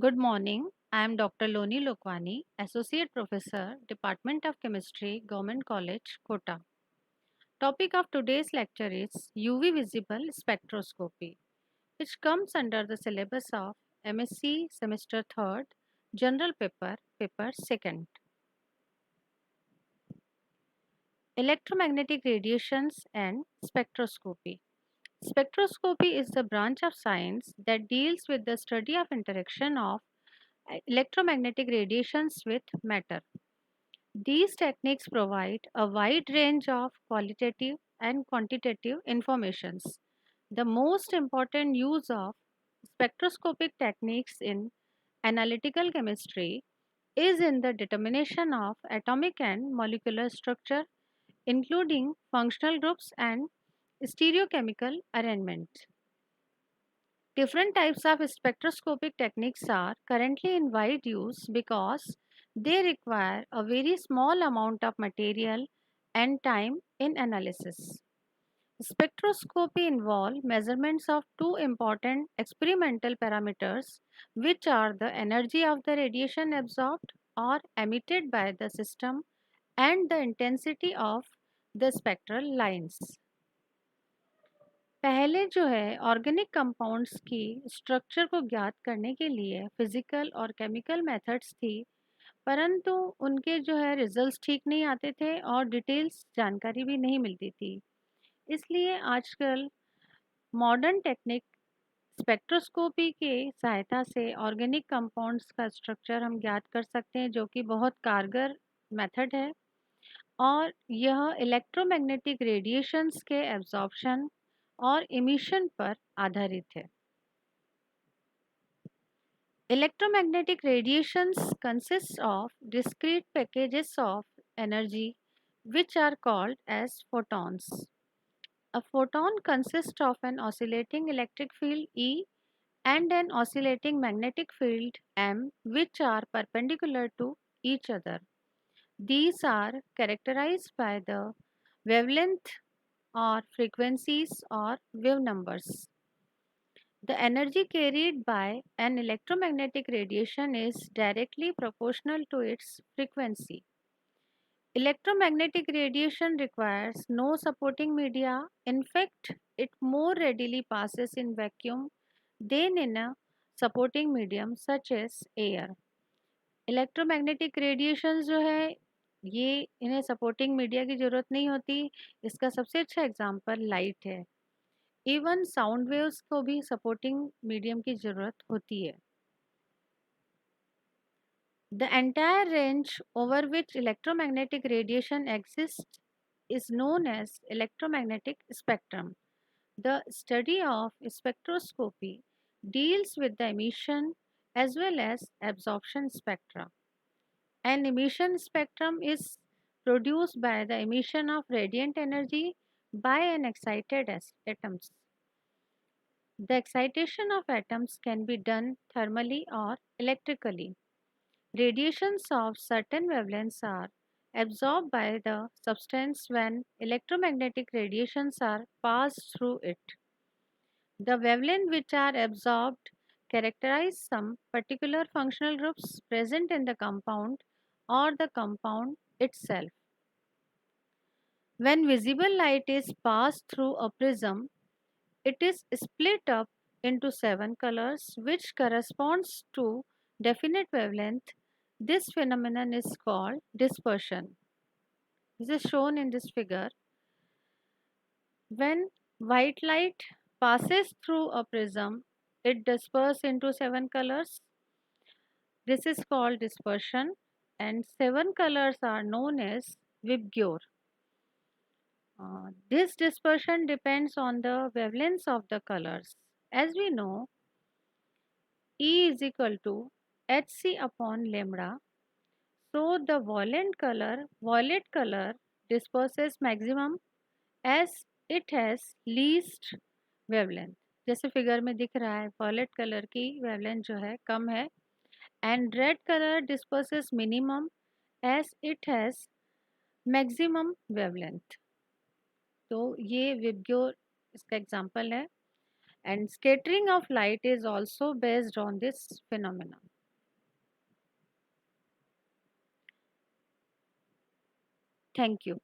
Good morning. I am Dr. Loni Lokwani, Associate Professor, Department of Chemistry, Government College, Kota. Topic of today's lecture is UV visible spectroscopy, which comes under the syllabus of MSc Semester 3rd, General Paper 2nd. Electromagnetic radiations and spectroscopy. Spectroscopy is the branch of science that deals with the study of interaction of electromagnetic radiations with matter. These techniques provide a wide range of qualitative and quantitative informations. The most important use of spectroscopic techniques in analytical chemistry is in the determination of atomic and molecular structure, including functional groups and stereochemical arrangement. Different types of spectroscopic techniques are currently in wide use because they require a very small amount of material and time in analysis. Spectroscopy involves measurements of two important experimental parameters, which are the energy of the radiation absorbed or emitted by the system and the intensity of the spectral lines. पहले जो है organic compounds की structure को ज्ञात करने के लिए physical और केमिकल मेथड्स थी, परंतु उनके जो है रिजल्ट्स ठीक नहीं आते थे और डिटेल्स जानकारी भी नहीं मिलती थी। इसलिए आजकल मॉडर्न टेक्निक स्पेक्ट्रोस्कोपी के सहायता से ऑर्गेनिक कंपाउंड्स का स्ट्रक्चर हम ज्ञात कर सकते हैं, जो कि बहुत कारगर मेथड है और यह इलेक्ट्रोमैग्नेटिक रेडिएशंस के एब्जॉर्प्शन और इमिशन पर आधारित है। Electromagnetic radiations consist of discrete packages of energy which are called as photons. A photon consists of an oscillating electric field E and an oscillating magnetic field M, which are perpendicular to each other. These are characterized by the wavelength or frequencies or wave numbers. The energy carried by an electromagnetic radiation is directly proportional to its frequency. Electromagnetic radiation requires no supporting media. In fact, it more readily passes in vacuum than in a supporting medium such as air. Electromagnetic radiations जो है ये इन्हें supporting media की ज़रूरत नहीं होती। इसका सबसे अच्छा एग्जांपल लाइट है। इवन साउंड वेव्स को भी सपोर्टिंग मीडियम की ज़रूरत होती है। The entire range over which electromagnetic radiation exists is known as electromagnetic spectrum. The study of spectroscopy deals with the emission as well as absorption spectra. An emission spectrum is produced by the emission of radiant energy by an excited atoms. The excitation of atoms can be done thermally or electrically. Radiations of certain wavelengths are absorbed by the substance when electromagnetic radiations are passed through it. The wavelengths which are absorbed characterize some particular functional groups present in the compound or the compound itself. When visible light is passed through a prism, it is split up into 7 colors, which corresponds to definite wavelength. This phenomenon is called dispersion. This is shown in this figure. When white light passes through a prism, it disperses into 7 colors. This is called dispersion, and 7 colors are known as Vibgyor. This dispersion depends on the wavelengths of the colors. As we know, E is equal to Hc upon lambda. So the violet color disperses maximum as it has least wavelength. जैसे figure में दिख रहा है violet colour की wavelength जो है कम है and red colour डिस्पर्सेस minimum age it has maximum wavelength. तो ये विबग्योर इसका एग्जांपल है and scattering of light is also based on this phenomena. Thank you.